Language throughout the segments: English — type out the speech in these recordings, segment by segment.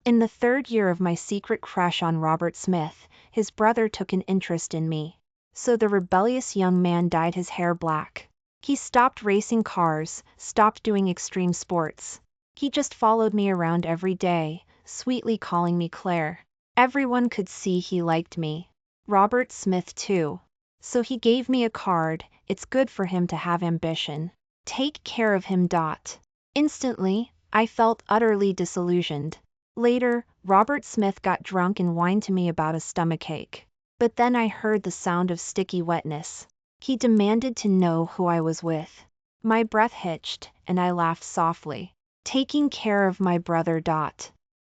In the third year of my secret crush on Robert Smith, his brother took an interest in me. So the rebellious young man dyed his hair black. He stopped racing cars, stopped doing extreme sports. He just followed me around every day, sweetly calling me Claire. Everyone could see he liked me. Robert Smith too. So he gave me a card. It's good for him to have ambition. Take care of him. Instantly, I felt utterly disillusioned. Later, Robert Smith got drunk and whined to me about a stomachache. But then I heard the sound of sticky wetness. He demanded to know who I was with. My breath hitched, and I laughed softly. Taking care of my brother.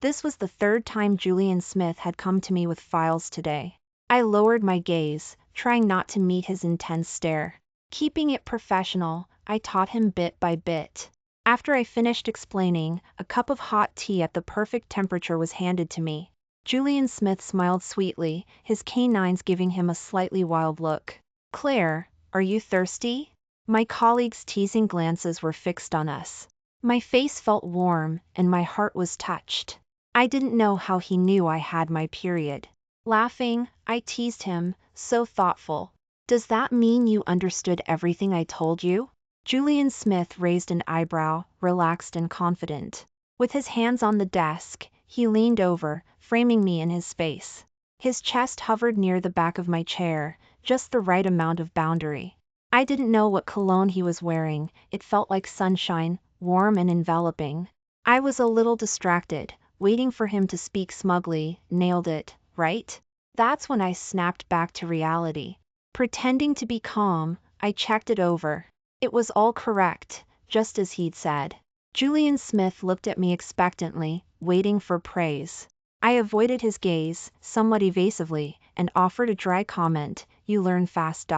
This was the third time Julian Smith had come to me with files today. I lowered my gaze, trying not to meet his intense stare. Keeping it professional, I taught him bit by bit. After I finished explaining, a cup of hot tea at the perfect temperature was handed to me. Julian Smith smiled sweetly, his canines giving him a slightly wild look. Claire, are you thirsty? My colleagues' teasing glances were fixed on us. My face felt warm, and my heart was touched. I didn't know how he knew I had my period. Laughing, I teased him, so thoughtful. Does that mean you understood everything I told you? Julian Smith raised an eyebrow, relaxed and confident. With his hands on the desk, he leaned over, framing me in his space. His chest hovered near the back of my chair, just the right amount of boundary. I didn't know what cologne he was wearing. It felt like sunshine, warm and enveloping. I was a little distracted, waiting for him to speak smugly. Nailed it, right? That's when I snapped back to reality. Pretending to be calm, I checked it over. It was all correct, just as he'd said. Julian Smith looked at me expectantly, waiting for praise. I avoided his gaze, somewhat evasively, and offered a dry comment, you learn fast.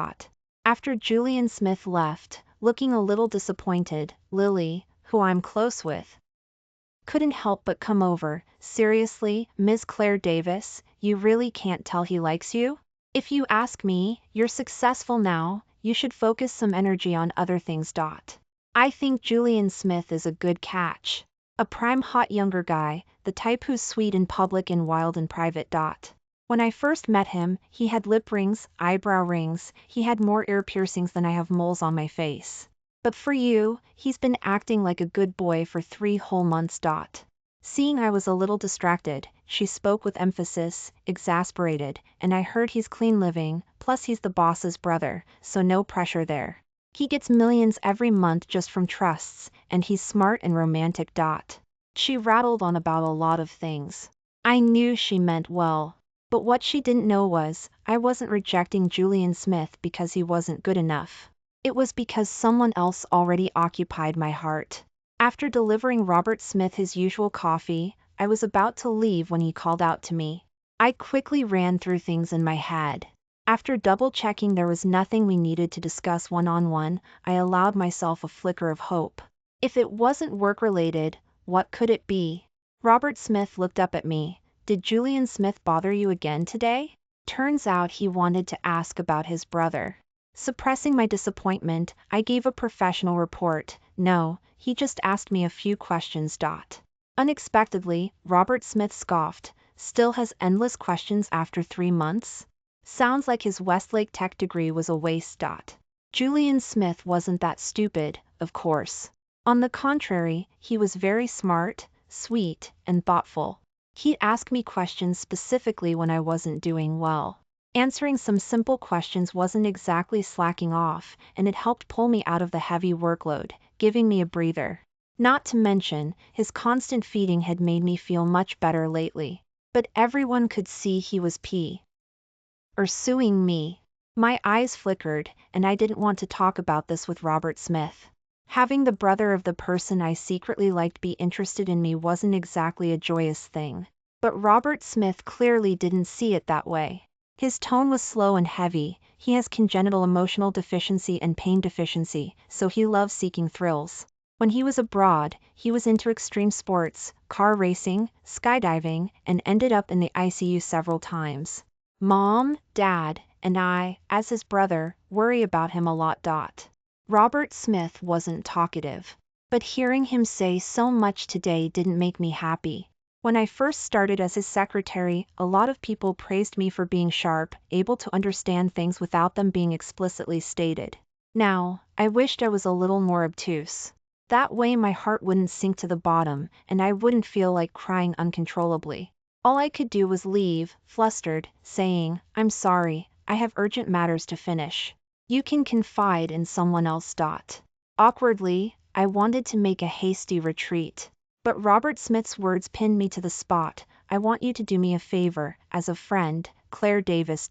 After Julian Smith left, looking a little disappointed, Lily, who I'm close with, couldn't help but come over. Seriously, Ms. Claire Davis, you really can't tell he likes you? If you ask me, you're successful now, you should focus some energy on other things. I think Julian Smith is a good catch. A prime hot younger guy, the type who's sweet in public and wild in private. When I first met him, he had lip rings, eyebrow rings, he had more ear piercings than I have moles on my face. But for you, he's been acting like a good boy for 3 whole months. Seeing I was a little distracted, she spoke with emphasis, exasperated, and I heard he's clean living, plus he's the boss's brother, so no pressure there. He gets millions every month just from trusts, and he's smart and romantic. She rattled on about a lot of things. I knew she meant well. But what she didn't know was, I wasn't rejecting Julian Smith because he wasn't good enough. It was because someone else already occupied my heart. After delivering Robert Smith his usual coffee, I was about to leave when he called out to me. I quickly ran through things in my head. After double-checking there was nothing we needed to discuss one-on-one, I allowed myself a flicker of hope. If it wasn't work-related, what could it be? Robert Smith looked up at me. Did Julian Smith bother you again today? Turns out he wanted to ask about his brother. Suppressing my disappointment, I gave a professional report. No, he just asked me a few questions. Unexpectedly, Robert Smith scoffed. Still has endless questions after 3 months? Sounds like his Westlake Tech degree was a waste. Julian Smith wasn't that stupid, of course. On the contrary, he was very smart, sweet, and thoughtful. He'd ask me questions specifically when I wasn't doing well. Answering some simple questions wasn't exactly slacking off, and it helped pull me out of the heavy workload, giving me a breather. Not to mention, his constant feeding had made me feel much better lately. But everyone could see he was pursuing me. My eyes flickered, and I didn't want to talk about this with Robert Smith. Having the brother of the person I secretly liked be interested in me wasn't exactly a joyous thing. But Robert Smith clearly didn't see it that way. His tone was slow and heavy. He has congenital emotional deficiency and pain deficiency, so he loves seeking thrills. When he was abroad, he was into extreme sports, car racing, skydiving, and ended up in the ICU several times. Mom, Dad, and I, as his brother, worry about him a lot. Robert Smith wasn't talkative. But hearing him say so much today didn't make me happy. When I first started as his secretary, a lot of people praised me for being sharp, able to understand things without them being explicitly stated. Now, I wished I was a little more obtuse. That way my heart wouldn't sink to the bottom, and I wouldn't feel like crying uncontrollably. All I could do was leave, flustered, saying, "I'm sorry, I have urgent matters to finish. You can confide in someone else." Awkwardly, I wanted to make a hasty retreat. But Robert Smith's words pinned me to the spot. "I want you to do me a favor, as a friend, Claire Davis.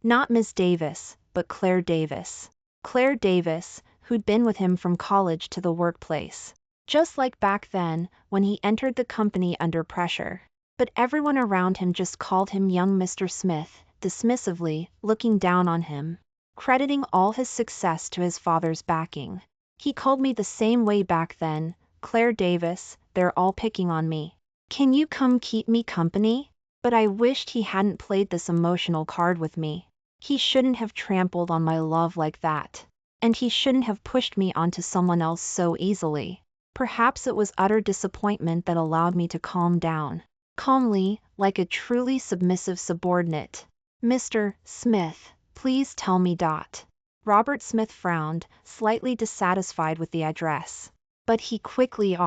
Not Miss Davis, but Claire Davis. Claire Davis, who'd been with him from college to the workplace. Just like back then, when he entered the company under pressure. But everyone around him just called him young Mr. Smith, dismissively, looking down on him, crediting all his success to his father's backing. He called me the same way back then, Claire Davis. They're all picking on me. Can you come keep me company?" But I wished he hadn't played this emotional card with me. He shouldn't have trampled on my love like that. And he shouldn't have pushed me onto someone else so easily. Perhaps it was utter disappointment that allowed me to calm down. Calmly, like a truly submissive subordinate. "Mr. Smith, please tell me." Robert Smith frowned, slightly dissatisfied with the address. But he quickly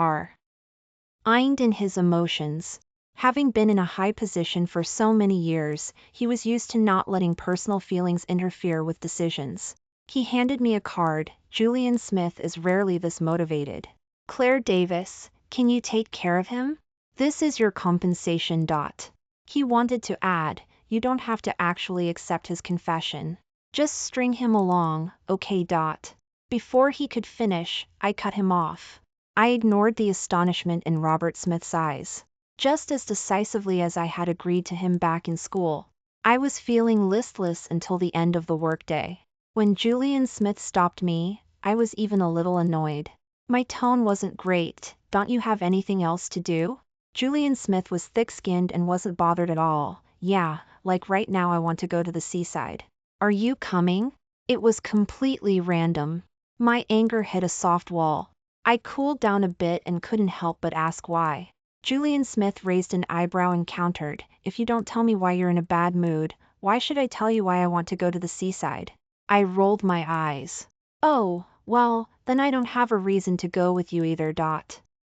reined in his emotions. Having been in a high position for so many years, he was used to not letting personal feelings interfere with decisions. He handed me a card. "Julian Smith is rarely this motivated. Claire Davis, can you take care of him? This is your compensation." He wanted to add, "You don't have to actually accept his confession. Just string him along, okay?" Before he could finish, I cut him off. I ignored the astonishment in Robert Smith's eyes. Just as decisively as I had agreed to him back in school. I was feeling listless until the end of the workday. When Julian Smith stopped me, I was even a little annoyed. My tone wasn't great. "Don't you have anything else to do?" Julian Smith was thick-skinned and wasn't bothered at all. "Yeah, like right now I want to go to the seaside. Are you coming?" It was completely random. My anger hit a soft wall. I cooled down a bit and couldn't help but ask why. Julian Smith raised an eyebrow and countered, "If you don't tell me why you're in a bad mood, why should I tell you why I want to go to the seaside?" I rolled my eyes. "Oh, well, then I don't have a reason to go with you either."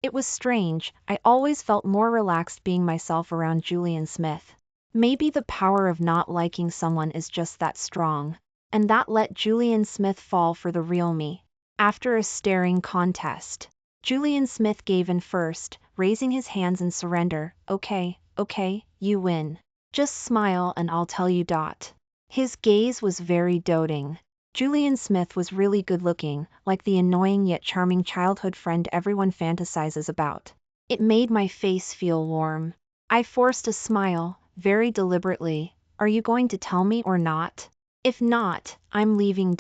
It was strange, I always felt more relaxed being myself around Julian Smith. Maybe the power of not liking someone is just that strong. And that let Julian Smith fall for the real me. After a staring contest, Julian Smith gave in first, raising his hands in surrender. Okay, you win. Just smile and I'll tell you." His gaze was very doting. Julian Smith was really good-looking, like the annoying yet charming childhood friend everyone fantasizes about. It made my face feel warm. I forced a smile, very deliberately. "Are you going to tell me or not? If not, I'm leaving."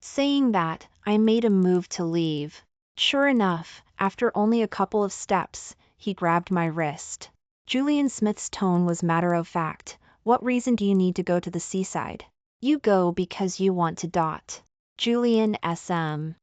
Saying that, I made a move to leave. Sure enough, after only a couple of steps, he grabbed my wrist. Julian Smith's tone was matter-of-fact. "What reason do you need to go to the seaside? You go because you want to." Julian S.M.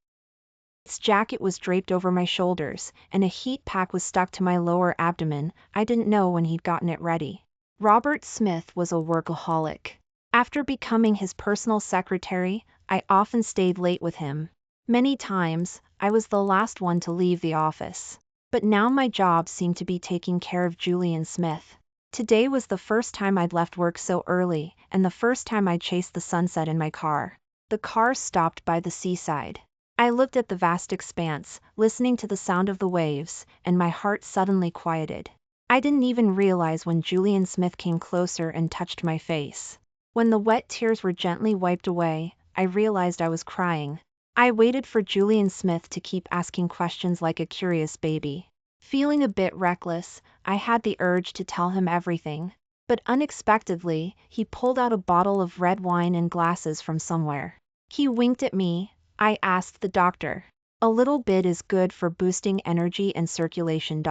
Its jacket was draped over my shoulders, and a heat pack was stuck to my lower abdomen. I didn't know when he'd gotten it ready. Robert Smith was a workaholic. After becoming his personal secretary, I often stayed late with him. Many times, I was the last one to leave the office. But now my job seemed to be taking care of Julian Smith. Today was the first time I'd left work so early, and the first time I'd chased the sunset in my car. The car stopped by the seaside. I looked at the vast expanse, listening to the sound of the waves, and my heart suddenly quieted. I didn't even realize when Julian Smith came closer and touched my face. When the wet tears were gently wiped away, I realized I was crying. I waited for Julian Smith to keep asking questions like a curious baby. Feeling a bit reckless, I had the urge to tell him everything. But unexpectedly, he pulled out a bottle of red wine and glasses from somewhere. He winked at me. I asked the doctor. "A little bit is good for boosting energy and circulation."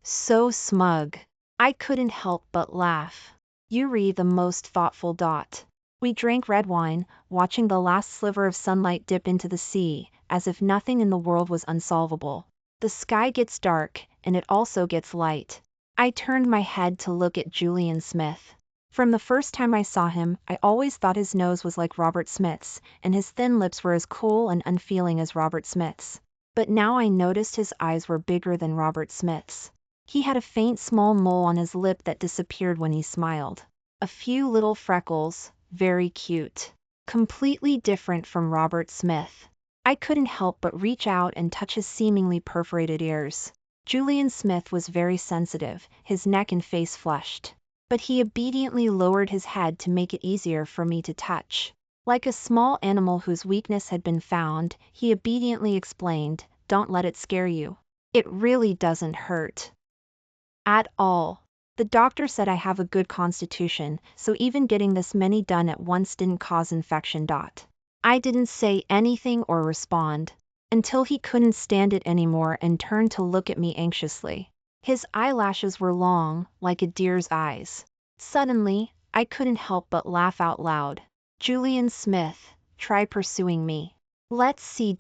So smug. I couldn't help but laugh. "You're the most thoughtful." We drank red wine, watching the last sliver of sunlight dip into the sea, as if nothing in the world was unsolvable. The sky gets dark, and it also gets light. I turned my head to look at Julian Smith. From the first time I saw him, I always thought his nose was like Robert Smith's, and his thin lips were as cool and unfeeling as Robert Smith's. But now I noticed his eyes were bigger than Robert Smith's. He had a faint small mole on his lip that disappeared when he smiled. A few little freckles, very cute. Completely different from Robert Smith. I couldn't help but reach out and touch his seemingly perforated ears. Julian Smith was very sensitive, his neck and face flushed. But he obediently lowered his head to make it easier for me to touch. Like a small animal whose weakness had been found, he obediently explained, "Don't let it scare you. It really doesn't hurt at all. The doctor said I have a good constitution, so even getting this many done at once didn't cause infection." I didn't say anything or respond, until he couldn't stand it anymore and turned to look at me anxiously. His eyelashes were long, like a deer's eyes. Suddenly, I couldn't help but laugh out loud. "Julian Smith, try pursuing me. Let's see."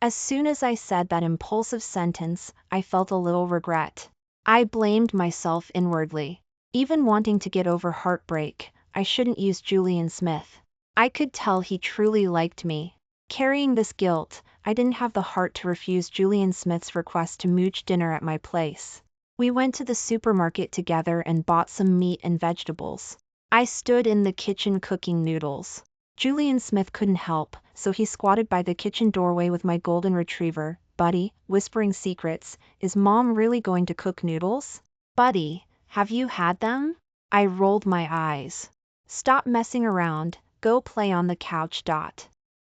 As soon as I said that impulsive sentence, I felt a little regret. I blamed myself inwardly. Even wanting to get over heartbreak, I shouldn't use Julian Smith. I could tell he truly liked me. Carrying this guilt, I didn't have the heart to refuse Julian Smith's request to mooch dinner at my place. We went to the supermarket together and bought some meat and vegetables. I stood in the kitchen cooking noodles. Julian Smith couldn't help, so he squatted by the kitchen doorway with my golden retriever, Buddy, whispering secrets. "Is Mom really going to cook noodles? Buddy, have you had them?" I rolled my eyes. "Stop messing around, go play on the couch."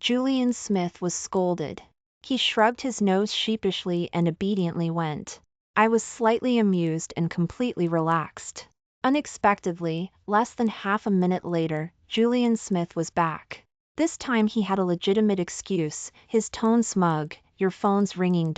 Julian Smith was scolded. He shrugged his nose sheepishly and obediently went. I was slightly amused and completely relaxed. Unexpectedly, less than half a minute later, Julian Smith was back. This time he had a legitimate excuse, his tone smug, "Your phone's ringing."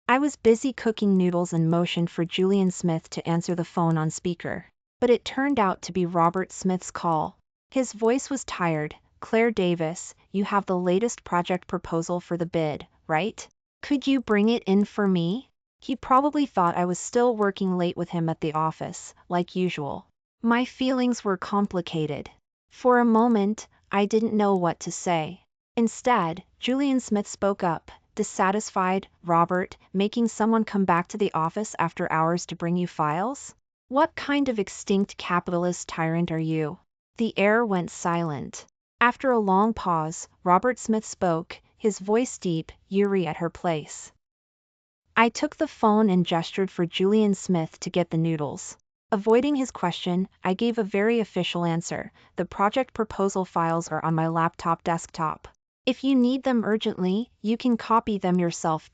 I was busy cooking noodles and motioned for Julian Smith to answer the phone on speaker. But it turned out to be Robert Smith's call. His voice was tired. "Claire Davis, you have the latest project proposal for the bid, right? Could you bring it in for me?" He probably thought I was still working late with him at the office, like usual. My feelings were complicated. For a moment, I didn't know what to say. Instead, Julian Smith spoke up, dissatisfied. "Robert, making someone come back to the office after hours to bring you files? What kind of extinct capitalist tyrant are you?" The air went silent. After a long pause, Robert Smith spoke, his voice deep. "Yuri at her place." I took the phone and gestured for Julian Smith to get the noodles. Avoiding his question, I gave a very official answer. "The project proposal files are on my laptop desktop. If you need them urgently, you can copy them yourself."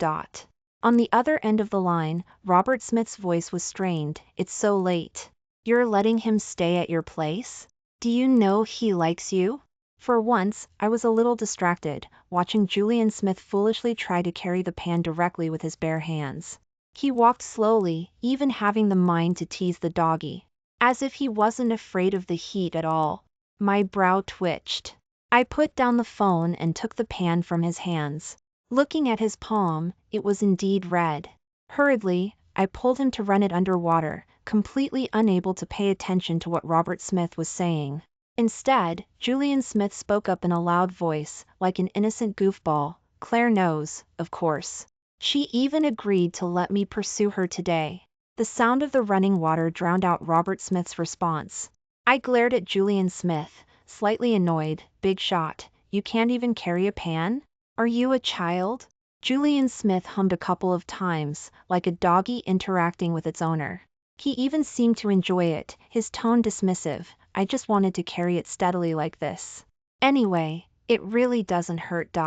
On the other end of the line, Robert Smith's voice was strained. "It's so late. You're letting him stay at your place? Do you know he likes you?" For once, I was a little distracted, watching Julian Smith foolishly try to carry the pan directly with his bare hands. He walked slowly, even having the mind to tease the doggy. As if he wasn't afraid of the heat at all. My brow twitched. I put down the phone and took the pan from his hands. Looking at his palm, it was indeed red. Hurriedly, I pulled him to run it under water, completely unable to pay attention to what Robert Smith was saying. Instead, Julian Smith spoke up in a loud voice, like an innocent goofball. "Claire knows, of course. She even agreed to let me pursue her today." The sound of the running water drowned out Robert Smith's response. I glared at Julian Smith, slightly annoyed. "Big shot, you can't even carry a pan? Are you a child?" Julian Smith hummed a couple of times, like a doggy interacting with its owner. He even seemed to enjoy it, his tone dismissive. "I just wanted to carry it steadily like this. Anyway, it really doesn't hurt."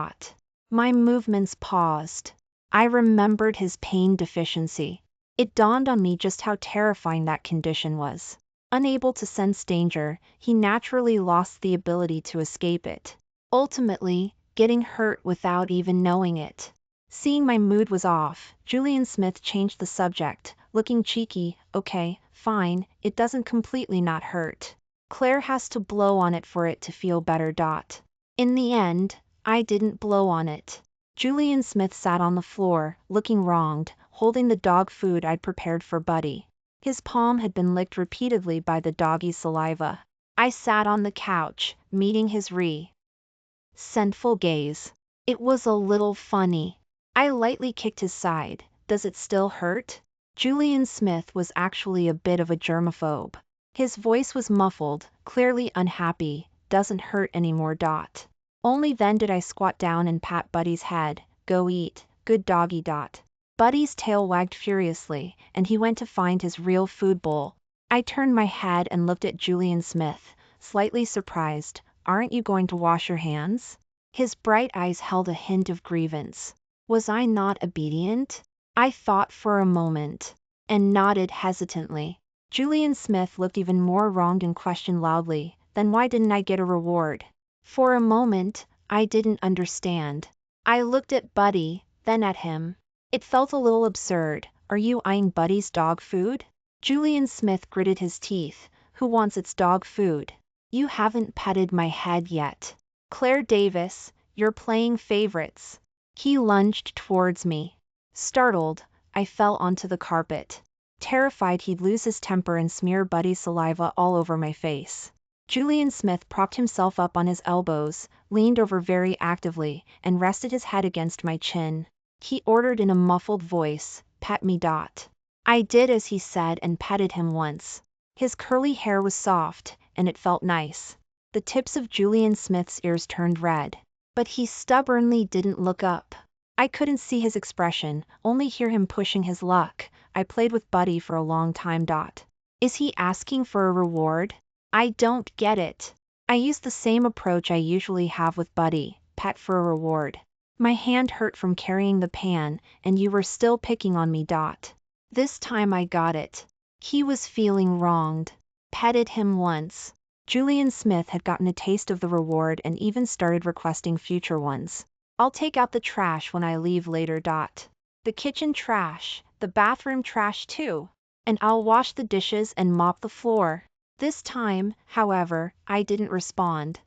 My movements paused. I remembered his pain deficiency. It dawned on me just how terrifying that condition was. Unable to sense danger, he naturally lost the ability to escape it. Ultimately, getting hurt without even knowing it. Seeing my mood was off, Julian Smith changed the subject, looking cheeky. "Okay, fine, it doesn't completely not hurt. Claire has to blow on it for it to feel better." In the end, I didn't blow on it. Julian Smith sat on the floor, looking wronged, holding the dog food I'd prepared for Buddy. His palm had been licked repeatedly by the doggy's saliva. I sat on the couch, meeting his resentful gaze. It was a little funny. I lightly kicked his side. Does it still hurt? Julian Smith was actually a bit of a germaphobe. His voice was muffled, clearly unhappy. Doesn't hurt anymore. Only then did I squat down and pat Buddy's head. Go eat, good doggy. Buddy's tail wagged furiously, and he went to find his real food bowl. I turned my head and looked at Julian Smith, slightly surprised. Aren't you going to wash your hands? His bright eyes held a hint of grievance. Was I not obedient? I thought for a moment, and nodded hesitantly. Julian Smith looked even more wronged and questioned loudly. Then why didn't I get a reward? For a moment, I didn't understand. I looked at Buddy, then at him. It felt a little absurd. Are you eyeing Buddy's dog food? Julian Smith gritted his teeth. Who wants its dog food? You haven't petted my head yet. Claire Davis, you're playing favorites. He lunged towards me. Startled, I fell onto the carpet, terrified he'd lose his temper and smear Buddy's saliva all over my face. Julian Smith propped himself up on his elbows, leaned over very actively, and rested his head against my chin. He ordered in a muffled voice, "Pet me." I did as he said and petted him once. His curly hair was soft, and it felt nice. The tips of Julian Smith's ears turned red, but he stubbornly didn't look up. I couldn't see his expression, only hear him pushing his luck. I played with Buddy for a long time. Is he asking for a reward? I don't get it. I used the same approach I usually have with Buddy, pet for a reward. My hand hurt from carrying the pan, and you were still picking on me. This time I got it. He was feeling wronged. Petted him once. Julian Smith had gotten a taste of the reward and even started requesting future ones. I'll take out the trash when I leave later. The kitchen trash, the bathroom trash too. And I'll wash the dishes and mop the floor. This time, however, I didn't respond.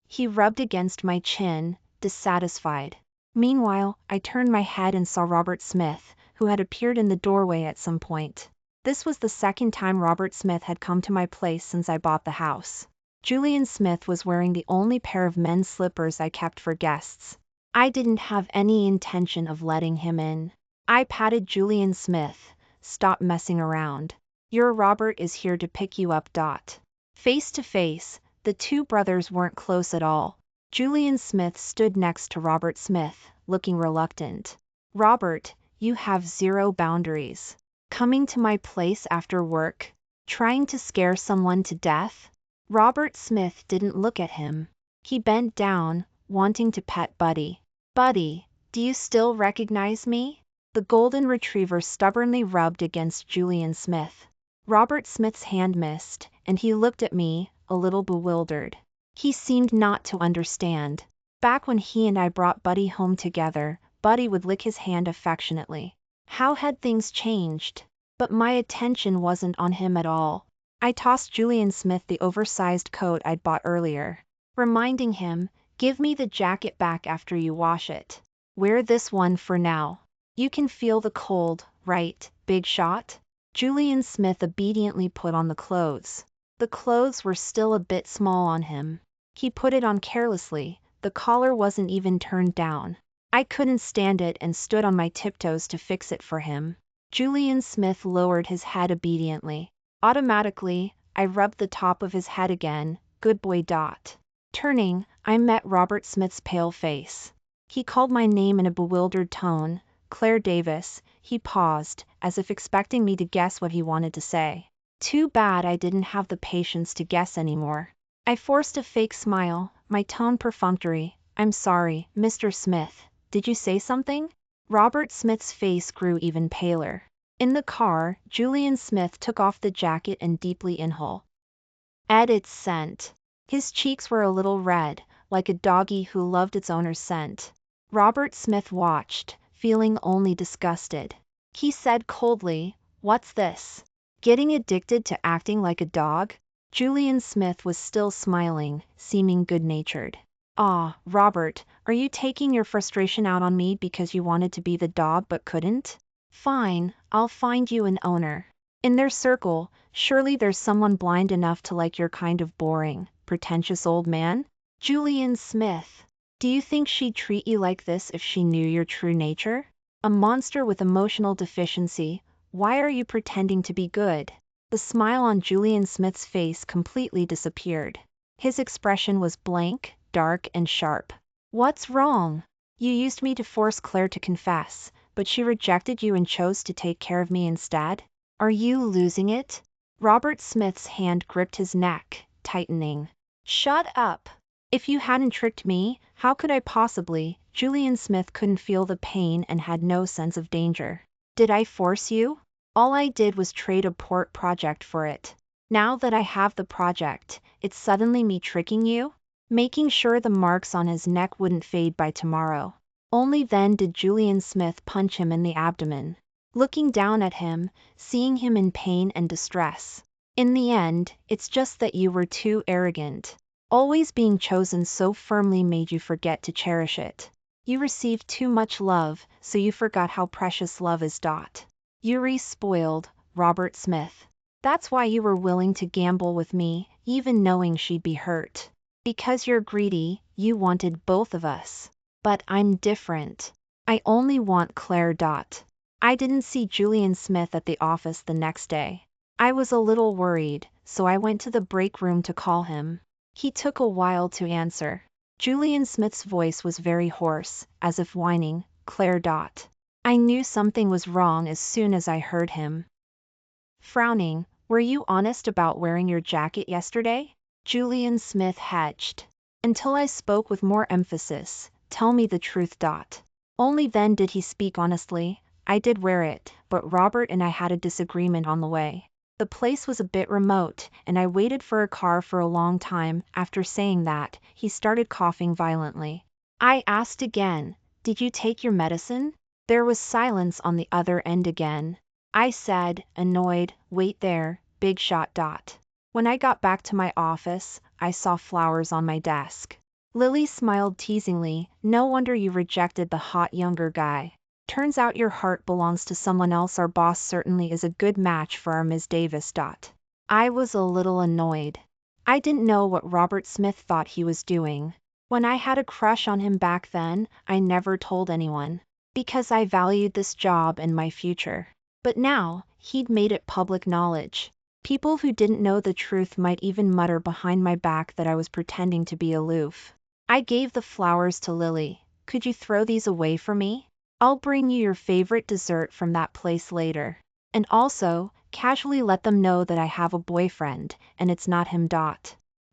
He rubbed against my chin, dissatisfied. Meanwhile, I turned my head and saw Robert Smith, who had appeared in the doorway at some point. This was the second time Robert Smith had come to my place since I bought the house. Julian Smith was wearing the only pair of men's slippers I kept for guests. I didn't have any intention of letting him in. I patted Julian Smith. Stop messing around. Your Robert is here to pick you up. Face to face, the two brothers weren't close at all. Julian Smith stood next to Robert Smith, looking reluctant. Robert, you have zero boundaries. Coming to my place after work? Trying to scare someone to death? Robert Smith didn't look at him. He bent down, wanting to pet Buddy. Buddy, do you still recognize me? The golden retriever stubbornly rubbed against Julian Smith. Robert Smith's hand missed, and he looked at me, a little bewildered. He seemed not to understand. Back when he and I brought Buddy home together, Buddy would lick his hand affectionately. How had things changed? But my attention wasn't on him at all. I tossed Julian Smith the oversized coat I'd bought earlier, reminding him, give me the jacket back after you wash it. Wear this one for now. You can feel the cold, right, big shot? Julian Smith obediently put on the clothes. The clothes were still a bit small on him. He put it on carelessly, the collar wasn't even turned down. I couldn't stand it and stood on my tiptoes to fix it for him. Julian Smith lowered his head obediently. Automatically, I rubbed the top of his head again. Good boy. Turning, I met Robert Smith's pale face. He called my name in a bewildered tone. Claire Davis. He paused, as if expecting me to guess what he wanted to say. Too bad I didn't have the patience to guess anymore. I forced a fake smile, my tone perfunctory. I'm sorry, Mr. Smith. Did you say something? Robert Smith's face grew even paler. In the car, Julian Smith took off the jacket and deeply inhaled its scent. His cheeks were a little red, like a doggy who loved its owner's scent. Robert Smith watched, feeling only disgusted. He said coldly, "What's this? Getting addicted to acting like a dog?" Julian Smith was still smiling, seeming good-natured. "Ah, Robert, are you taking your frustration out on me because you wanted to be the dog but couldn't? Fine, I'll find you an owner." In their circle, surely there's someone blind enough to like your kind of boring, pretentious old man? Julian Smith. Do you think she'd treat you like this if she knew your true nature? A monster with emotional deficiency, why are you pretending to be good? The smile on Julian Smith's face completely disappeared. His expression was blank, dark and sharp. What's wrong? You used me to force Claire to confess, but she rejected you and chose to take care of me instead? Are you losing it? Robert Smith's hand gripped his neck, tightening. Shut up. If you hadn't tricked me, how could I possibly? Julian Smith couldn't feel the pain and had no sense of danger. Did I force you? All I did was trade a port project for it. Now that I have the project, it's suddenly me tricking you? Making sure the marks on his neck wouldn't fade by tomorrow. Only then did Julian Smith punch him in the abdomen. Looking down at him, seeing him in pain and distress. In the end, it's just that you were too arrogant. Always being chosen so firmly made you forget to cherish it. You received too much love, so you forgot how precious love is. You spoiled Robert Smith. That's why you were willing to gamble with me, even knowing she'd be hurt. Because you're greedy, you wanted both of us. But I'm different. I only want Claire. I didn't see Julian Smith at the office the next day. I was a little worried, so I went to the break room to call him. He took a while to answer. Julian Smith's voice was very hoarse, as if whining, Claire. I knew something was wrong as soon as I heard him. Frowning, were you honest about wearing your jacket yesterday? Julian Smith hedged. Until I spoke with more emphasis, tell me the truth. Only then did he speak honestly. I did wear it, but Robert and I had a disagreement on the way. The place was a bit remote, and I waited for a car for a long time. After saying that, he started coughing violently. I asked again, did you take your medicine? There was silence on the other end again. I said, annoyed, wait there, big shot. When I got back to my office, I saw flowers on my desk. Lily smiled teasingly, no wonder you rejected the hot younger guy. Turns out your heart belongs to someone else. Our boss certainly is a good match for our Ms. Davis. I was a little annoyed. I didn't know what Robert Smith thought he was doing. When I had a crush on him back then, I never told anyone. Because I valued this job and my future. But now, he'd made it public knowledge. People who didn't know the truth might even mutter behind my back that I was pretending to be aloof. I gave the flowers to Lily. Could you throw these away for me? I'll bring you your favorite dessert from that place later. And also, casually let them know that I have a boyfriend, and it's not him.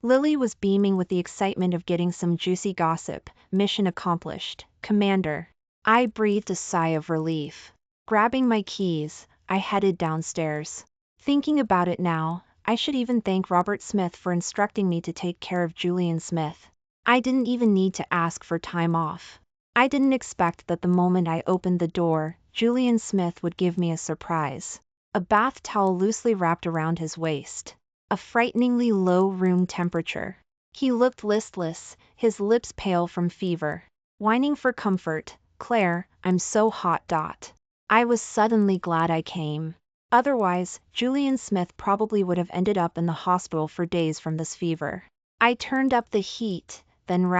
Lily was beaming with the excitement of getting some juicy gossip. Mission accomplished, Commander. I breathed a sigh of relief. Grabbing my keys, I headed downstairs. Thinking about it now, I should even thank Robert Smith for instructing me to take care of Julian Smith. I didn't even need to ask for time off. I didn't expect that the moment I opened the door, Julian Smith would give me a surprise. A bath towel loosely wrapped around his waist. A frighteningly low room temperature. He looked listless, his lips pale from fever. Whining for comfort, Claire, I'm so hot. I was suddenly glad I came. Otherwise, Julian Smith probably would have ended up in the hospital for days from this fever. I turned up the heat, then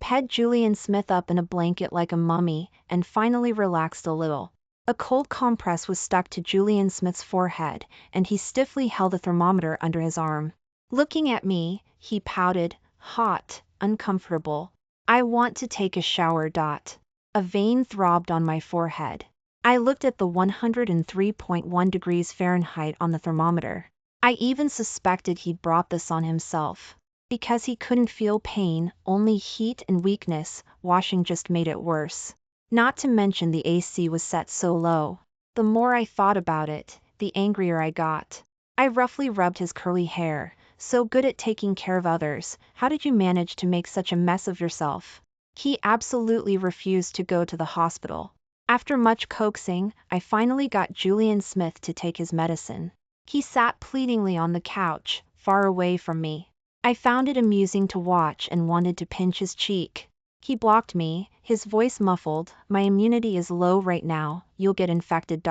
ped Julian Smith up in a blanket like a mummy, and finally relaxed a little. A cold compress was stuck to Julian Smith's forehead, and he stiffly held a thermometer under his arm. Looking at me, he pouted, hot, uncomfortable. I want to take a shower. A vein throbbed on my forehead. I looked at the 103.1 degrees Fahrenheit on the thermometer. I even suspected he'd brought this on himself. Because he couldn't feel pain, only heat and weakness, washing just made it worse. Not to mention the AC was set so low. The more I thought about it, the angrier I got. I roughly rubbed his curly hair. So good at taking care of others, how did you manage to make such a mess of yourself? He absolutely refused to go to the hospital. After much coaxing, I finally got Julian Smith to take his medicine. He sat pleadingly on the couch, far away from me. I found it amusing to watch and wanted to pinch his cheek. He blocked me, his voice muffled, my immunity is low right now, you'll get infected.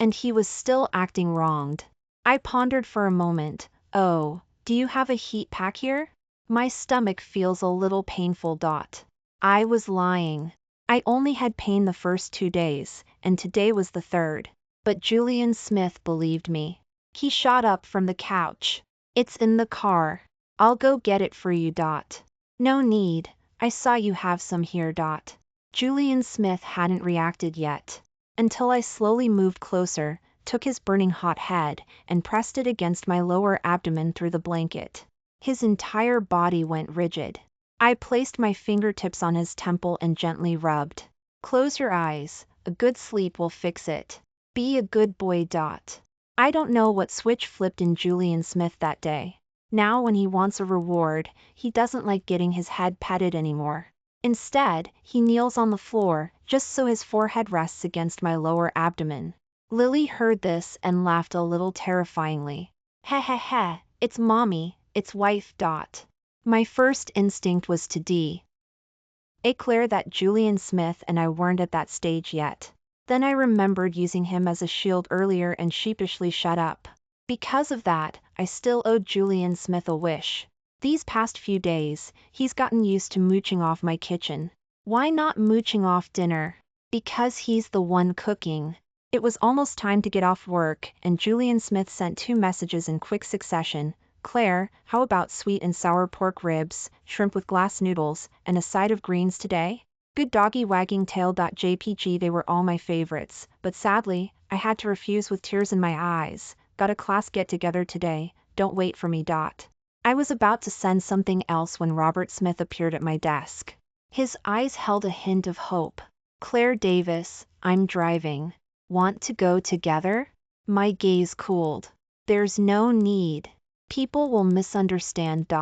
And he was still acting wronged. I pondered for a moment. Oh, do you have a heat pack here? My stomach feels a little painful. I was lying. I only had pain the first 2 days, and today was the third. But Julian Smith believed me. He shot up from the couch. It's in the car. I'll go get it for you. No need, I saw you have some here. Julian Smith hadn't reacted yet. Until I slowly moved closer, took his burning hot head, and pressed it against my lower abdomen through the blanket. His entire body went rigid. I placed my fingertips on his temple and gently rubbed. Close your eyes, a good sleep will fix it. Be a good boy. I don't know what switch flipped in Julian Smith that day. Now when he wants a reward, he doesn't like getting his head petted anymore. Instead, he kneels on the floor, just so his forehead rests against my lower abdomen. Lily heard this and laughed a little terrifyingly. Heh heh heh, it's mommy, it's wife. My first instinct was to declare that Julian Smith and I weren't at that stage yet. Then I remembered using him as a shield earlier and sheepishly shut up. Because of that, I still owed Julian Smith a wish. These past few days, he's gotten used to mooching off my kitchen. Why not mooching off dinner? Because he's the one cooking. It was almost time to get off work, and Julian Smith sent 2 messages in quick succession. Claire, how about sweet and sour pork ribs, shrimp with glass noodles, and a side of greens today? Good doggy wagging tail. JPG. They were all my favorites, but sadly, I had to refuse with tears in my eyes. Got a class get-together today, don't wait for me. I was about to send something else when Robert Smith appeared at my desk. His eyes held a hint of hope. Claire Davis, I'm driving. Want to go together? My gaze cooled. There's no need. People will misunderstand.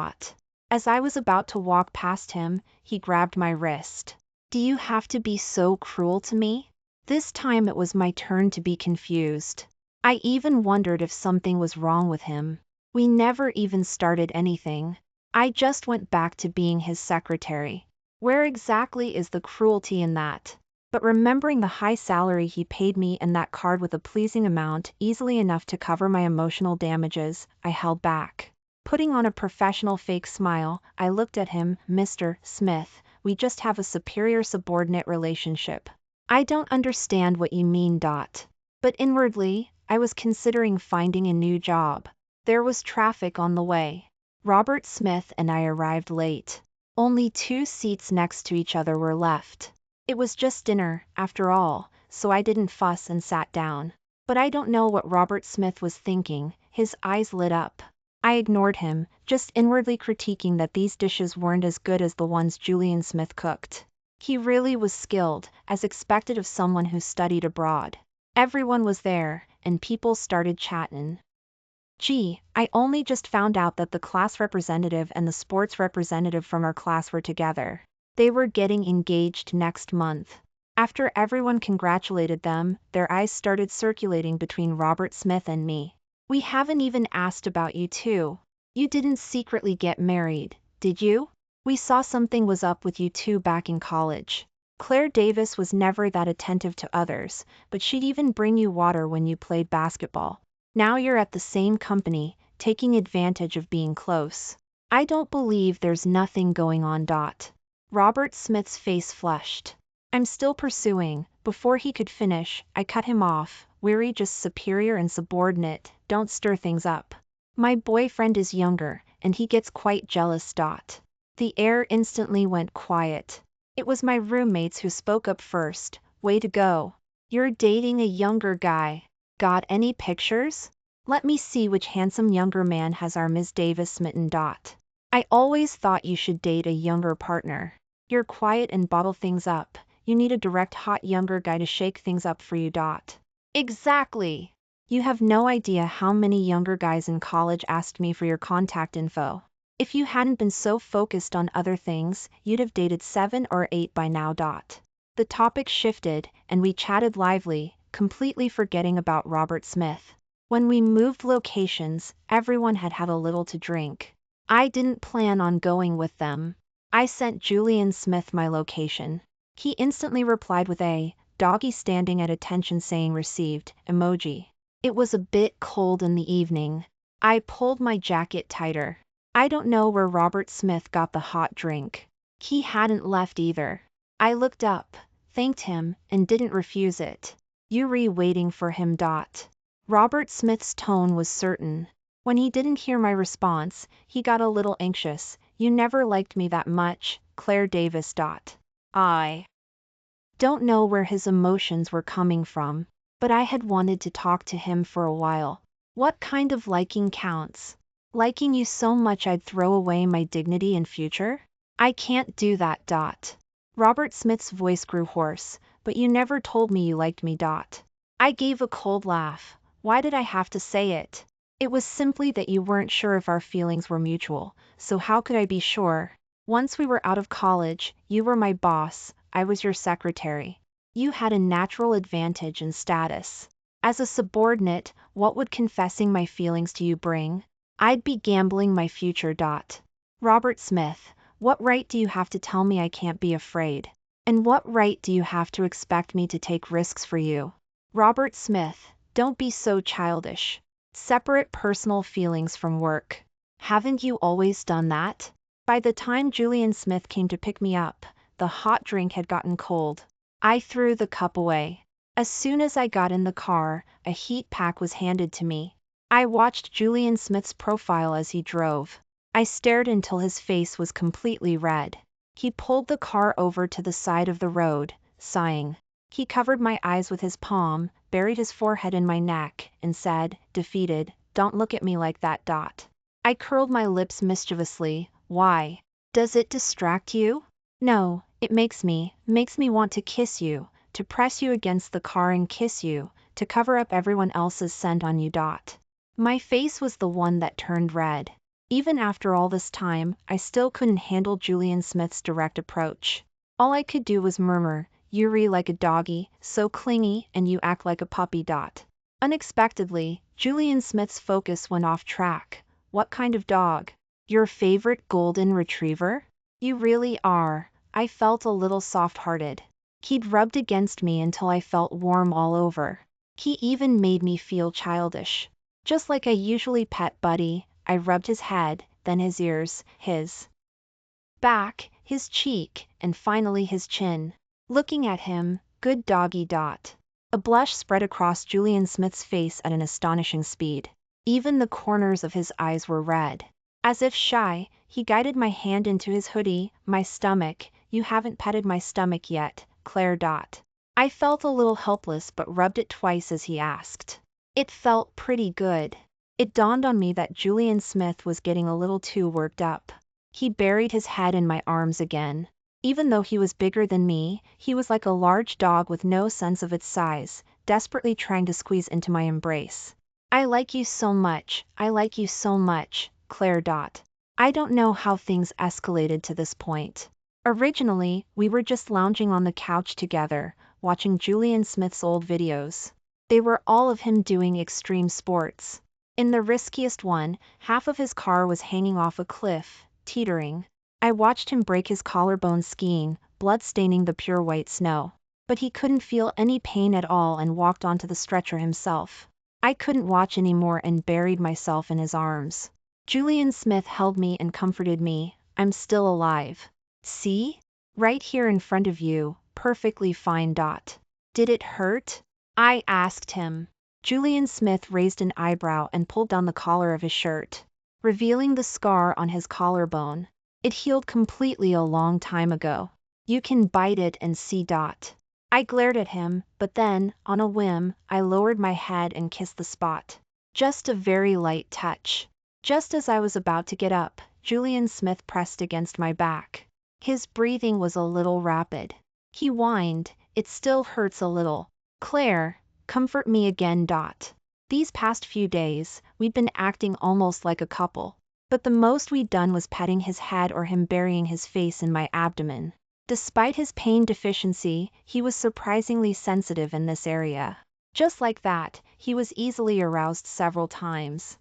As I was about to walk past him, he grabbed my wrist. Do you have to be so cruel to me? This time it was my turn to be confused. I even wondered if something was wrong with him. We never even started anything. I just went back to being his secretary. Where exactly is the cruelty in that? But remembering the high salary he paid me and that card with a pleasing amount easily enough to cover my emotional damages, I held back. Putting on a professional fake smile, I looked at him. Mr. Smith, we just have a superior-subordinate relationship. I don't understand what you mean. But inwardly, I was considering finding a new job. There was traffic on the way. Robert Smith and I arrived late. Only 2 seats next to each other were left. It was just dinner, after all, so I didn't fuss and sat down. But I don't know what Robert Smith was thinking. His eyes lit up. I ignored him, just inwardly critiquing that these dishes weren't as good as the ones Julian Smith cooked. He really was skilled, as expected of someone who studied abroad. Everyone was there, and people started chatting. Gee, I only just found out that the class representative and the sports representative from our class were together. They were getting engaged next month. After everyone congratulated them, their eyes started circulating between Robert Smith and me. We haven't even asked about you two. You didn't secretly get married, did you? We saw something was up with you two back in college. Claire Davis was never that attentive to others, but she'd even bring you water when you played basketball. Now you're at the same company, taking advantage of being close. I don't believe there's nothing going on. Robert Smith's face flushed. I'm still pursuing. Before he could finish, I cut him off. We're just superior and subordinate, don't stir things up. My boyfriend is younger, and he gets quite jealous. The air instantly went quiet. It was my roommates who spoke up first. Way to go. You're dating a younger guy. Got any pictures? Let me see which handsome younger man has our Ms. Davis smitten. I always thought you should date a younger partner. You're quiet and bottle things up. You need a direct hot younger guy to shake things up for you. Exactly. You have no idea how many younger guys in college asked me for your contact info. If you hadn't been so focused on other things, you'd have dated 7 or 8 by now. The topic shifted, and we chatted lively, completely forgetting about Robert Smith. When we moved locations, everyone had had a little to drink. I didn't plan on going with them. I sent Julian Smith my location. He instantly replied with a doggy standing at attention saying received, emoji. It was a bit cold in the evening. I pulled my jacket tighter. I don't know where Robert Smith got the hot drink. He hadn't left either. I looked up, thanked him, and didn't refuse it. Yuri waiting for him. Robert Smith's tone was certain. When he didn't hear my response, he got a little anxious. You never liked me that much, Claire Davis. I don't know where his emotions were coming from, but I had wanted to talk to him for a while. What kind of liking counts? Liking you so much I'd throw away my dignity and future? I can't do that. Robert Smith's voice grew hoarse. But you never told me you liked me. I gave a cold laugh. Why did I have to say it? It was simply that you weren't sure if our feelings were mutual, so how could I be sure? Once we were out of college, you were my boss, I was your secretary. You had a natural advantage and status. As a subordinate, what would confessing my feelings to you bring? I'd be gambling my future. Robert Smith, what right do you have to tell me I can't be afraid? And what right do you have to expect me to take risks for you? Robert Smith, don't be so childish. Separate personal feelings from work. Haven't you always done that? By the time Julian Smith came to pick me up, the hot drink had gotten cold. I threw the cup away. As soon as I got in the car, a heat pack was handed to me. I watched Julian Smith's profile as he drove. I stared until his face was completely red. He pulled the car over to the side of the road, sighing. He covered my eyes with his palm, buried his forehead in my neck, and said, defeated, "Don't look at me like that." I curled my lips mischievously. Why? Does it distract you? No, it makes me want to kiss you, to press you against the car and kiss you, to cover up everyone else's scent on you. My face was the one that turned red. Even after all this time, I still couldn't handle Julian Smith's direct approach. All I could do was murmur, Yuri like a doggy, so clingy, and you act like a puppy. Unexpectedly, Julian Smith's focus went off track. What kind of dog? Your favorite golden retriever? You really are. I felt a little soft-hearted. He'd rubbed against me until I felt warm all over. He even made me feel childish. Just like I usually pet Buddy, I rubbed his head, then his ears, his back, his cheek, and finally his chin. Looking at him, good doggy. A blush spread across Julian Smith's face at an astonishing speed. Even the corners of his eyes were red. As if shy, he guided my hand into his hoodie, my stomach. You haven't petted my stomach yet, Claire. I felt a little helpless but rubbed it twice as he asked. It felt pretty good. It dawned on me that Julian Smith was getting a little too worked up. He buried his head in my arms again. Even though he was bigger than me, he was like a large dog with no sense of its size, desperately trying to squeeze into my embrace. I like you so much, Claire. I don't know how things escalated to this point. Originally, we were just lounging on the couch together, watching Julian Smith's old videos. They were all of him doing extreme sports. In the riskiest one, half of his car was hanging off a cliff, teetering. I watched him break his collarbone skiing, blood staining the pure white snow. But he couldn't feel any pain at all and walked onto the stretcher himself. I couldn't watch anymore and buried myself in his arms. Julian Smith held me and comforted me. I'm still alive. See? Right here in front of you, perfectly fine. Did it hurt? I asked him. Julian Smith raised an eyebrow and pulled down the collar of his shirt, revealing the scar on his collarbone. It healed completely a long time ago. You can bite it and see. I glared at him, but then, on a whim, I lowered my head and kissed the spot. Just a very light touch. Just as I was about to get up, Julian Smith pressed against my back. His breathing was a little rapid. He whined, "It still hurts a little. Claire, comfort me again." These past few days, we'd been acting almost like a couple. But the most we'd done was petting his head or him burying his face in my abdomen. Despite his pain deficiency, he was surprisingly sensitive in this area. Just like that, he was easily aroused several times.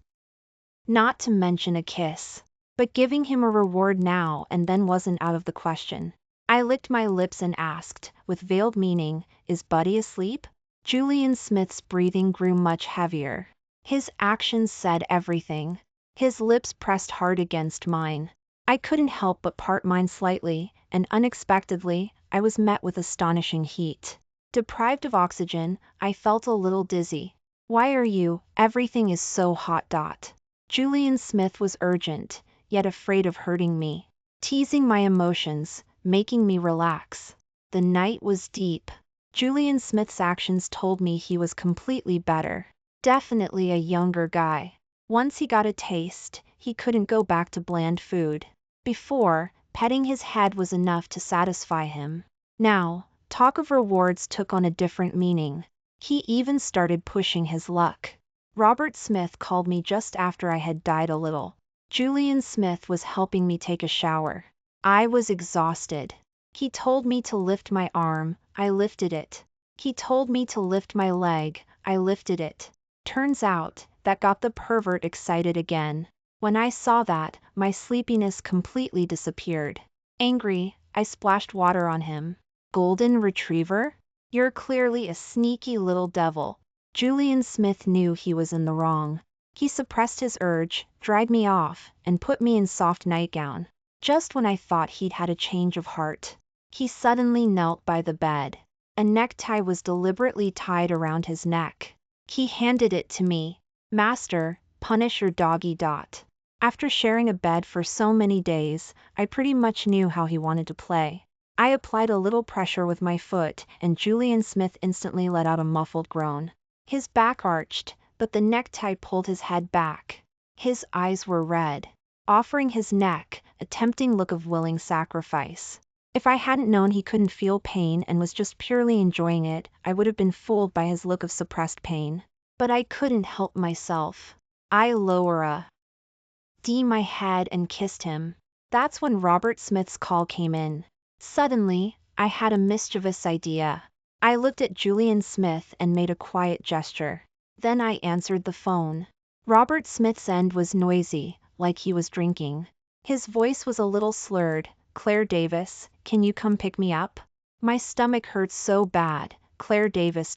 Not to mention a kiss. But giving him a reward now and then wasn't out of the question. I licked my lips and asked, with veiled meaning, is Buddy asleep? Julian Smith's breathing grew much heavier. His actions said everything. His lips pressed hard against mine. I couldn't help but part mine slightly, and unexpectedly, I was met with astonishing heat. Deprived of oxygen, I felt a little dizzy. Why are you? Everything is so hot. Julian Smith was urgent, yet afraid of hurting me, teasing my emotions, making me relax. The night was deep. Julian Smith's actions told me he was completely better. Definitely a younger guy. Once he got a taste, he couldn't go back to bland food. Before, petting his head was enough to satisfy him. Now, talk of rewards took on a different meaning. He even started pushing his luck. Robert Smith called me just after I had died a little. Julian Smith was helping me take a shower. I was exhausted. He told me to lift my arm, I lifted it. He told me to lift my leg, I lifted it. Turns out, that got the pervert excited again. When I saw that, my sleepiness completely disappeared. Angry, I splashed water on him. Golden retriever? You're clearly a sneaky little devil. Julian Smith knew he was in the wrong. He suppressed his urge, dried me off, and put me in soft nightgown. Just when I thought he'd had a change of heart, he suddenly knelt by the bed. A necktie was deliberately tied around his neck. He handed it to me. Master, punish your doggy. After sharing a bed for so many days, I pretty much knew how he wanted to play. I applied a little pressure with my foot, and Julian Smith instantly let out a muffled groan. His back arched, but the necktie pulled his head back. His eyes were red, offering his neck a tempting look of willing sacrifice. If I hadn't known he couldn't feel pain and was just purely enjoying it, I would have been fooled by his look of suppressed pain. But I couldn't help myself. I lowered my head and kissed him. That's when Robert Smith's call came in. Suddenly, I had a mischievous idea. I looked at Julian Smith and made a quiet gesture. Then I answered the phone. Robert Smith's end was noisy, like he was drinking. His voice was a little slurred. Claire Davis, can you come pick me up? My stomach hurt so bad. Claire Davis.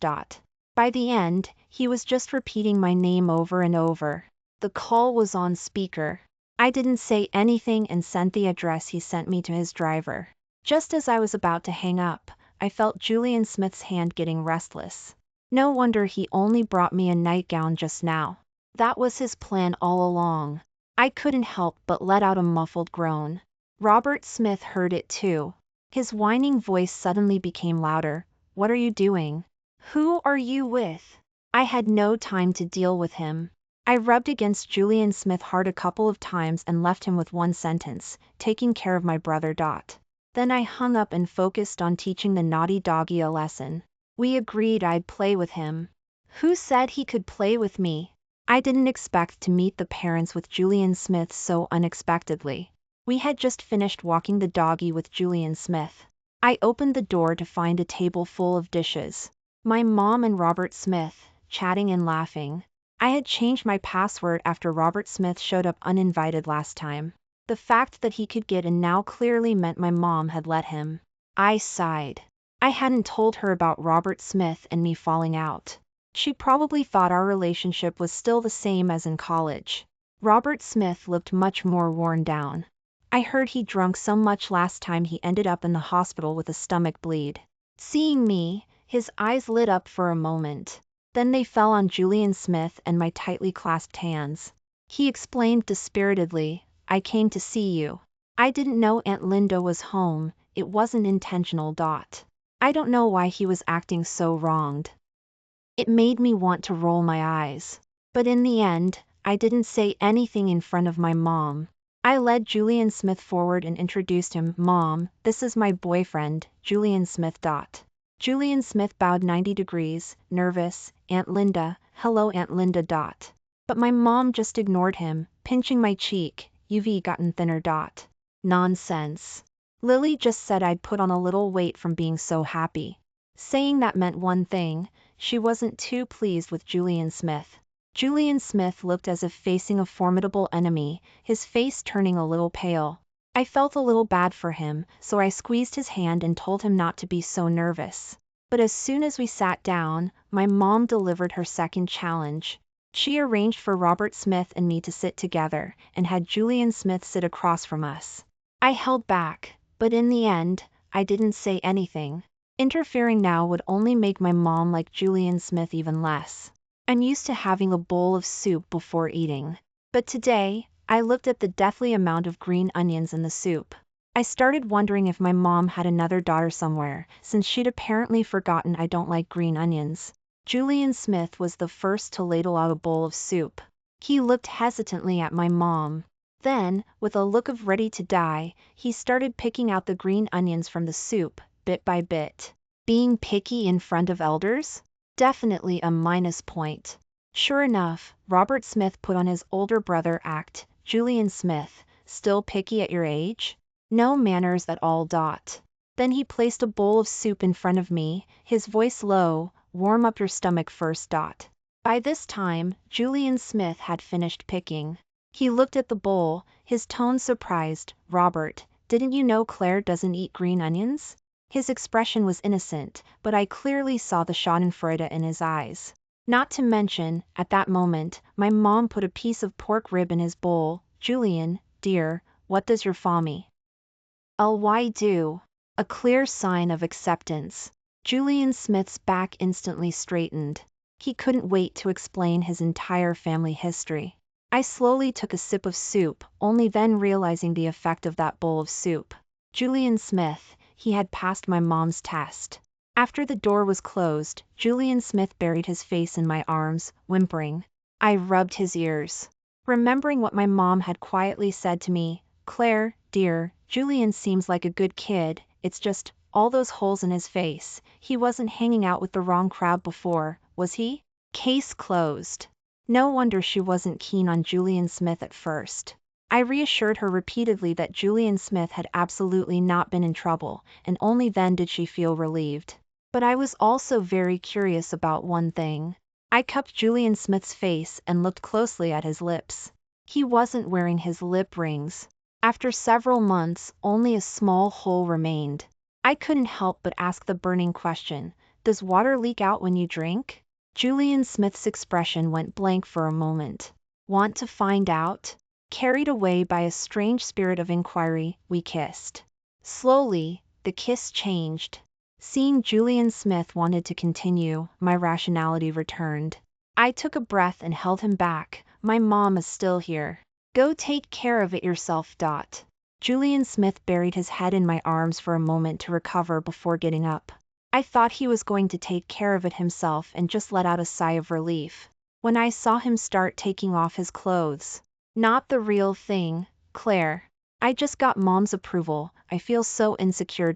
By the end, he was just repeating my name over and over. The call was on speaker. I didn't say anything and sent the address he sent me to his driver. Just as I was about to hang up, I felt Julian Smith's hand getting restless. No wonder he only brought me a nightgown just now. That was his plan all along. I couldn't help but let out a muffled groan. Robert Smith heard it too. His whining voice suddenly became louder. What are you doing? Who are you with? I had no time to deal with him. I rubbed against Julian Smith hard a couple of times and left him with one sentence, taking care of my brother. Then I hung up and focused on teaching the naughty doggy a lesson. We agreed I'd play with him. Who said he could play with me? I didn't expect to meet the parents with Julian Smith so unexpectedly. We had just finished walking the doggy with Julian Smith. I opened the door to find a table full of dishes. My mom and Robert Smith, chatting and laughing. I had changed my password after Robert Smith showed up uninvited last time. The fact that he could get in now clearly meant my mom had let him. I sighed. I hadn't told her about Robert Smith and me falling out. She probably thought our relationship was still the same as in college. Robert Smith looked much more worn down. I heard he drank so much last time he ended up in the hospital with a stomach bleed. Seeing me, his eyes lit up for a moment. Then they fell on Julian Smith and my tightly clasped hands. He explained dispiritedly, I came to see you. I didn't know Aunt Linda was home, it wasn't intentional. I don't know why he was acting so wronged. It made me want to roll my eyes. But in the end, I didn't say anything in front of my mom. I led Julian Smith forward and introduced him. Mom, this is my boyfriend, Julian Smith. Julian Smith bowed 90 degrees, nervous. Aunt Linda, hello Aunt Linda. But my mom just ignored him, pinching my cheek. You've gotten thinner. Nonsense. Lily just said I'd put on a little weight from being so happy. Saying that meant one thing, she wasn't too pleased with Julian Smith. Julian Smith looked as if facing a formidable enemy, his face turning a little pale. I felt a little bad for him, so I squeezed his hand and told him not to be so nervous. But as soon as we sat down, my mom delivered her second challenge. She arranged for Robert Smith and me to sit together, and had Julian Smith sit across from us. I held back, but in the end, I didn't say anything. Interfering now would only make my mom like Julian Smith even less. I'm used to having a bowl of soup before eating. But today, I looked at the deathly amount of green onions in the soup. I started wondering if my mom had another daughter somewhere, since she'd apparently forgotten I don't like green onions. Julian Smith was the first to ladle out a bowl of soup. He looked hesitantly at my mom. Then, with a look of ready to die, he started picking out the green onions from the soup, bit by bit. Being picky in front of elders? Definitely a minus point. Sure enough, Robert Smith put on his older brother act. Julian Smith, still picky at your age? No manners at all. Then he placed a bowl of soup in front of me, his voice low, warm up your stomach first. By this time, Julian Smith had finished picking. He looked at the bowl, his tone surprised. Robert, didn't you know Claire doesn't eat green onions? His expression was innocent, but I clearly saw the schadenfreude in his eyes. Not to mention, at that moment, my mom put a piece of pork rib in his bowl. Julian, dear, what does your family do? A clear sign of acceptance. Julian Smith's back instantly straightened. He couldn't wait to explain his entire family history. I slowly took a sip of soup, only then realizing the effect of that bowl of soup. Julian Smith, he had passed my mom's test. After the door was closed, Julian Smith buried his face in my arms, whimpering. I rubbed his ears. Remembering what my mom had quietly said to me, Claire, dear, Julian seems like a good kid, it's just, all those holes in his face. He wasn't hanging out with the wrong crowd before, was he? Case closed. No wonder she wasn't keen on Julian Smith at first. I reassured her repeatedly that Julian Smith had absolutely not been in trouble, and only then did she feel relieved. But I was also very curious about one thing. I cupped Julian Smith's face and looked closely at his lips. He wasn't wearing his lip rings. After several months, only a small hole remained. I couldn't help but ask the burning question, does water leak out when you drink? Julian Smith's expression went blank for a moment. Want to find out? Carried away by a strange spirit of inquiry, we kissed. Slowly, the kiss changed. Seeing Julian Smith wanted to continue, my rationality returned. I took a breath and held him back. My mom is still here. Go take care of it yourself. Julian Smith buried his head in my arms for a moment to recover before getting up. I thought he was going to take care of it himself and just let out a sigh of relief. When I saw him start taking off his clothes. Not the real thing, Claire. I just got mom's approval, I feel so insecure.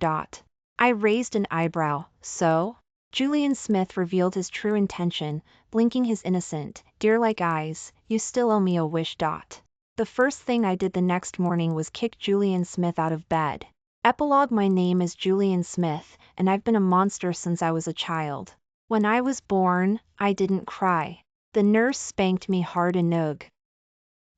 I raised an eyebrow. So? Julian Smith revealed his true intention, blinking his innocent, deer-like eyes. You still owe me a wish. The first thing I did the next morning was kick Julian Smith out of bed. Epilogue. My name is Julian Smith, and I've been a monster since I was a child. When I was born, I didn't cry. The nurse spanked me hard enough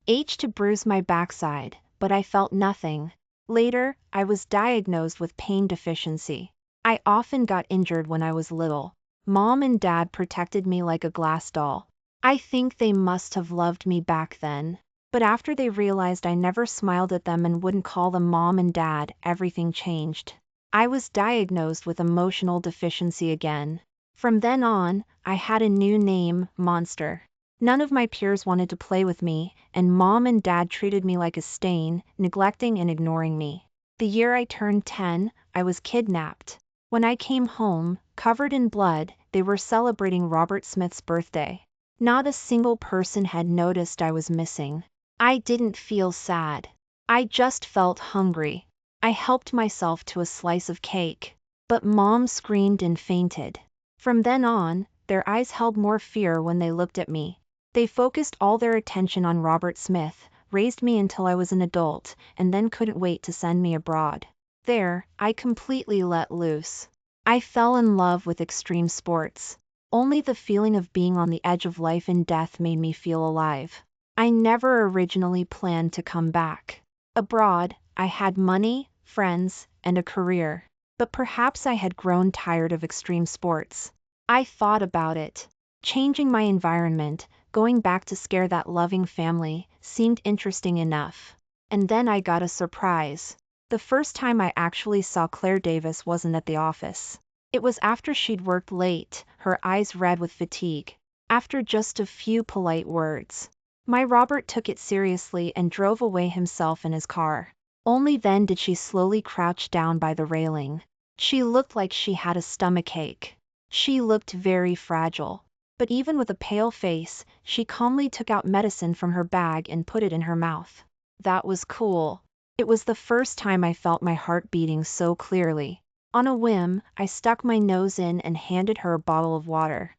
to bruise my backside, but I felt nothing. Later, I was diagnosed with pain deficiency. I often got injured when I was little. Mom and Dad protected me like a glass doll. I think they must have loved me back then. But after they realized I never smiled at them and wouldn't call them Mom and Dad, everything changed. I was diagnosed with emotional deficiency again. From then on, I had a new name, Monster. None of my peers wanted to play with me, and Mom and Dad treated me like a stain, neglecting and ignoring me. The year I turned 10, I was kidnapped. When I came home, covered in blood, they were celebrating Robert Smith's birthday. Not a single person had noticed I was missing. I didn't feel sad. I just felt hungry. I helped myself to a slice of cake. But Mom screamed and fainted. From then on, their eyes held more fear when they looked at me. They focused all their attention on Robert Smith, raised me until I was an adult, and then couldn't wait to send me abroad. There, I completely let loose. I fell in love with extreme sports. Only the feeling of being on the edge of life and death made me feel alive. I never originally planned to come back. Abroad, I had money, friends, and a career. But perhaps I had grown tired of extreme sports. I thought about it. Changing my environment, going back to scare that loving family, seemed interesting enough. And then I got a surprise. The first time I actually saw Claire Davis wasn't at the office. It was after she'd worked late, her eyes red with fatigue. After just a few polite words. My Robert took it seriously and drove away himself in his car. Only then did she slowly crouch down by the railing. She looked like she had a stomachache. She looked very fragile. But even with a pale face, she calmly took out medicine from her bag and put it in her mouth. That was cool. It was the first time I felt my heart beating so clearly. On a whim, I stuck my nose in and handed her a bottle of water.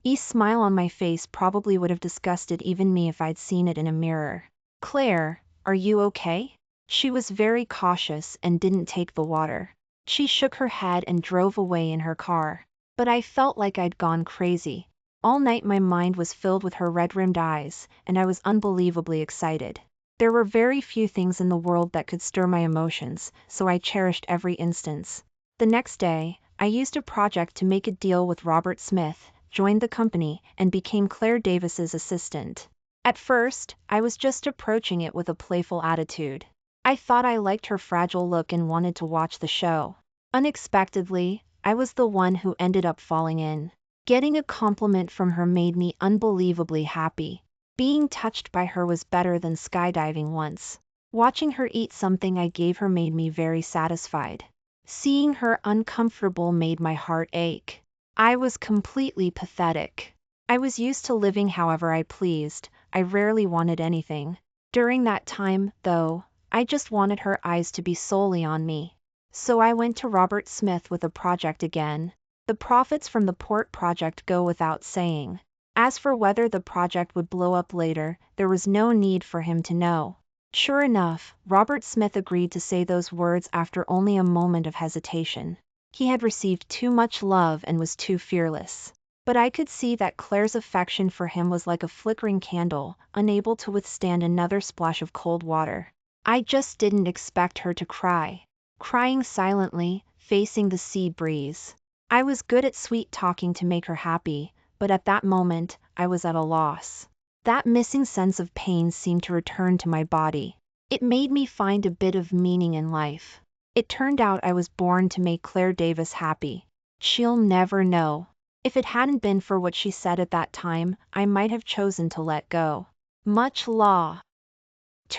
The smile on my face probably would have disgusted even me if I'd seen it in a mirror. Claire, are you okay? She was very cautious and didn't take the water. She shook her head and drove away in her car. But I felt like I'd gone crazy. All night my mind was filled with her red-rimmed eyes, and I was unbelievably excited. There were very few things in the world that could stir my emotions, so I cherished every instance. The next day, I used a project to make a deal with Robert Smith, joined the company, and became Claire Davis's assistant. At first, I was just approaching it with a playful attitude. I thought I liked her fragile look and wanted to watch the show. Unexpectedly, I was the one who ended up falling in. Getting a compliment from her made me unbelievably happy. Being touched by her was better than skydiving once. Watching her eat something I gave her made me very satisfied. Seeing her uncomfortable made my heart ache. I was completely pathetic. I was used to living however I pleased. I rarely wanted anything. During that time, though, I just wanted her eyes to be solely on me. So I went to Robert Smith with a project again. The profits from the port project go without saying. As for whether the project would blow up later, there was no need for him to know. Sure enough, Robert Smith agreed to say those words after only a moment of hesitation. He had received too much love and was too fearless. But I could see that Claire's affection for him was like a flickering candle, unable to withstand another splash of cold water. I just didn't expect her to cry. Crying silently, facing the sea breeze. I was good at sweet talking to make her happy, but at that moment, I was at a loss. That missing sense of pain seemed to return to my body. It made me find a bit of meaning in life. It turned out I was born to make Claire Davis happy. She'll never know. If it hadn't been for what she said at that time, I might have chosen to let go. Much law.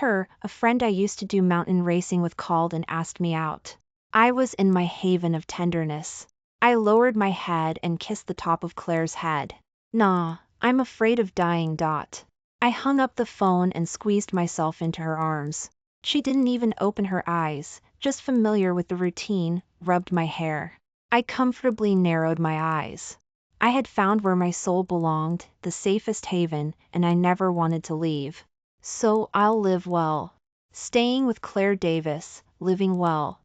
A friend I used to do mountain racing with called and asked me out. I was in my haven of tenderness. I lowered my head and kissed the top of Claire's head. Nah, I'm afraid of dying. I hung up the phone and squeezed myself into her arms. She didn't even open her eyes, just familiar with the routine, rubbed my hair. I comfortably narrowed my eyes. I had found where my soul belonged, the safest haven, and I never wanted to leave. So I'll live well. Staying with Claire Davis, living well.